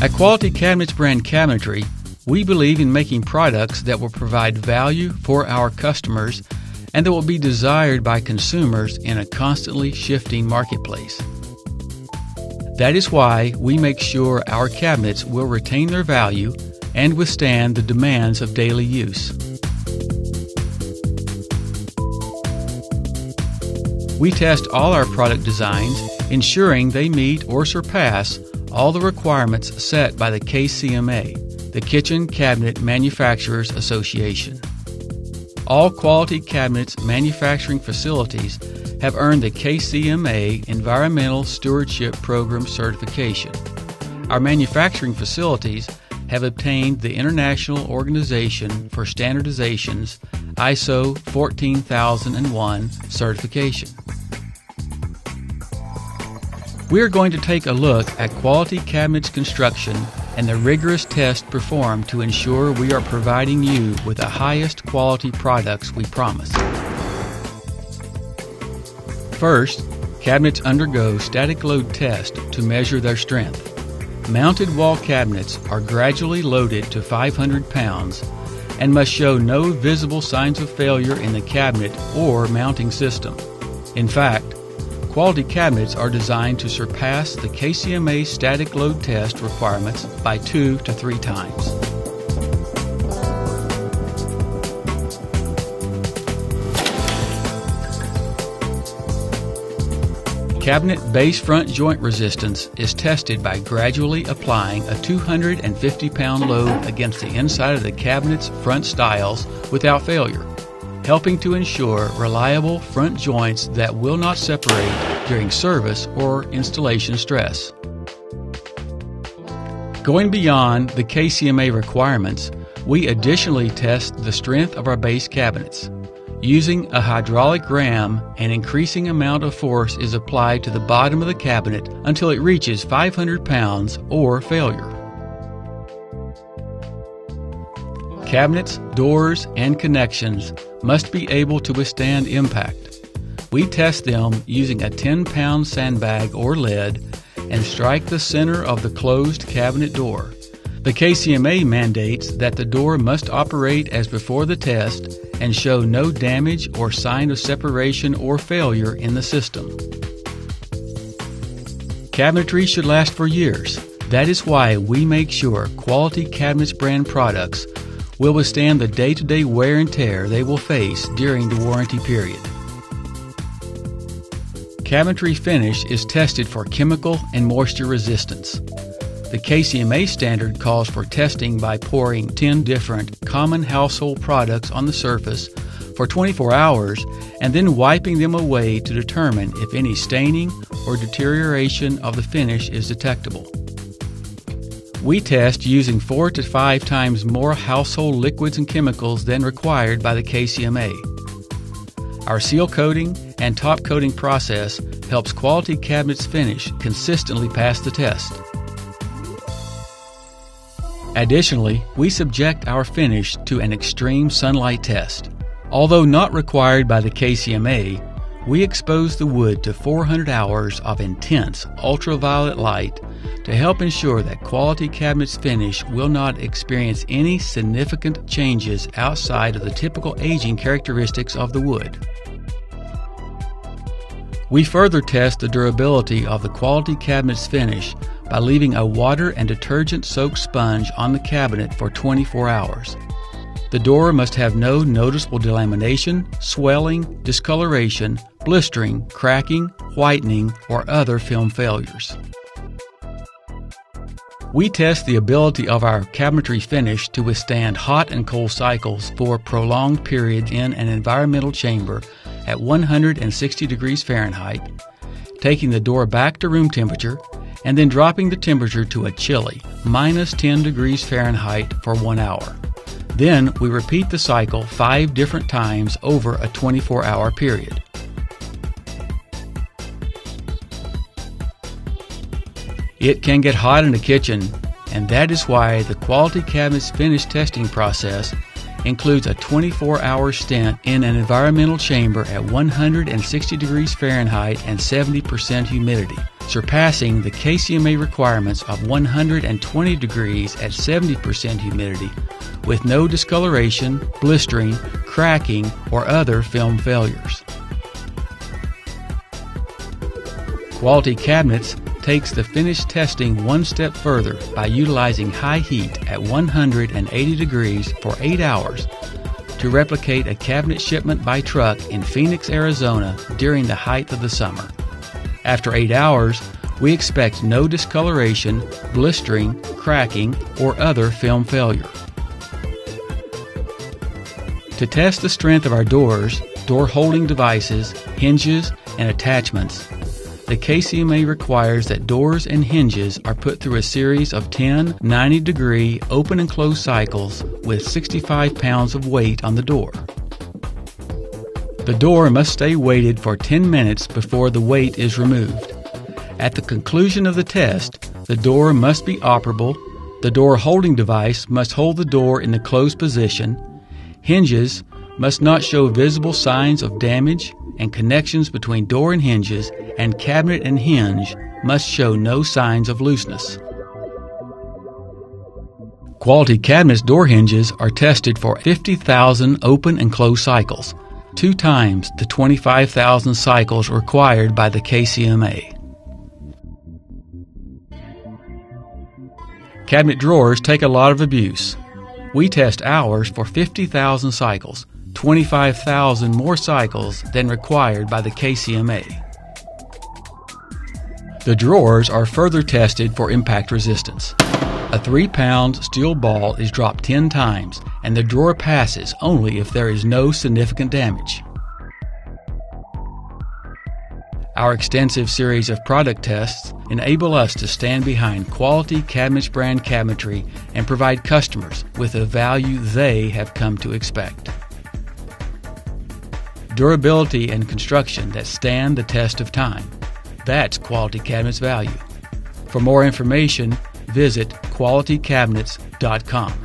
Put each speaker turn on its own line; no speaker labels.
At Quality Cabinets brand Cabinetry, we believe in making products that will provide value for our customers and that will be desired by consumers in a constantly shifting marketplace. That is why we make sure our cabinets will retain their value and withstand the demands of daily use. We test all our product designs, ensuring they meet or surpass all the requirements set by the KCMA, the Kitchen Cabinet Manufacturers Association. All Quality Cabinets manufacturing facilities have earned the KCMA Environmental Stewardship Program certification. Our manufacturing facilities have obtained the International Organization for Standardization's ISO 14001 certification. We are going to take a look at Quality Cabinets construction and the rigorous test performed to ensure we are providing you with the highest quality products we promise. First, cabinets undergo static load test to measure their strength. Mounted wall cabinets are gradually loaded to 500 pounds and must show no visible signs of failure in the cabinet or mounting system. In fact, Quality Cabinets are designed to surpass the KCMA static load test requirements by 2 to 3 times. Cabinet base front joint resistance is tested by gradually applying a 250-pound load against the inside of the cabinet's front stiles without failure, helping to ensure reliable front joints that will not separate during service or installation stress. Going beyond the KCMA requirements, we additionally test the strength of our base cabinets. Using a hydraulic ram, an increasing amount of force is applied to the bottom of the cabinet until it reaches 500 pounds or failure. Cabinets, doors, and connections must be able to withstand impact. We test them using a 10-pound sandbag or lead and strike the center of the closed cabinet door. The KCMA mandates that the door must operate as before the test and show no damage or sign of separation or failure in the system. Cabinetry should last for years. That is why we make sure Quality Cabinets brand products will withstand the day-to-day wear and tear they will face during the warranty period. Cabinetry finish is tested for chemical and moisture resistance. The KCMA standard calls for testing by pouring 10 different common household products on the surface for 24 hours and then wiping them away to determine if any staining or deterioration of the finish is detectable. We test using 4 to 5 times more household liquids and chemicals than required by the KCMA. Our seal coating and top coating process helps Quality Cabinets finish consistently pass the test. Additionally, we subject our finish to an extreme sunlight test. Although not required by the KCMA, we expose the wood to 400 hours of intense ultraviolet light to help ensure that Quality Cabinets finish will not experience any significant changes outside of the typical aging characteristics of the wood. We further test the durability of the Quality Cabinets finish by leaving a water and detergent soaked sponge on the cabinet for 24 hours. The door must have no noticeable delamination, swelling, discoloration, blistering, cracking, whitening, or other film failures. We test the ability of our cabinetry finish to withstand hot and cold cycles for prolonged periods in an environmental chamber at 160 degrees Fahrenheit, taking the door back to room temperature, and then dropping the temperature to a chilly -10 degrees Fahrenheit for 1 hour. Then we repeat the cycle 5 different times over a 24-hour period. It can get hot in the kitchen, and that is why the Quality Cabinets finish testing process includes a 24-hour stint in an environmental chamber at 160 degrees Fahrenheit and 70% humidity, surpassing the KCMA requirements of 120 degrees at 70% humidity with no discoloration, blistering, cracking, or other film failures. Quality Cabinets takes the finish testing one step further by utilizing high heat at 180 degrees for 8 hours to replicate a cabinet shipment by truck in Phoenix, Arizona during the height of the summer. After 8 hours, we expect no discoloration, blistering, cracking, or other film failure. To test the strength of our doors, door holding devices, hinges, and attachments, the KCMA requires that doors and hinges are put through a series of 10 90-degree open and close cycles with 65 pounds of weight on the door. The door must stay weighted for 10 minutes before the weight is removed. At the conclusion of the test, the door must be operable, the door holding device must hold the door in the closed position, hinges must not show visible signs of damage, and connections between door and hinges and cabinet and hinge must show no signs of looseness. Quality Cabinets door hinges are tested for 50,000 open and close cycles, 2 times the 25,000 cycles required by the KCMA. Cabinet drawers take a lot of abuse. We test ours for 50,000 cycles, 25,000 more cycles than required by the KCMA. The drawers are further tested for impact resistance. A 3-pound steel ball is dropped 10 times, and the drawer passes only if there is no significant damage. Our extensive series of product tests enable us to stand behind Quality Cabinets brand cabinetry and provide customers with the value they have come to expect. Durability and construction that stand the test of time. That's Quality Cabinets value. For more information, visit QualityCabinets.com.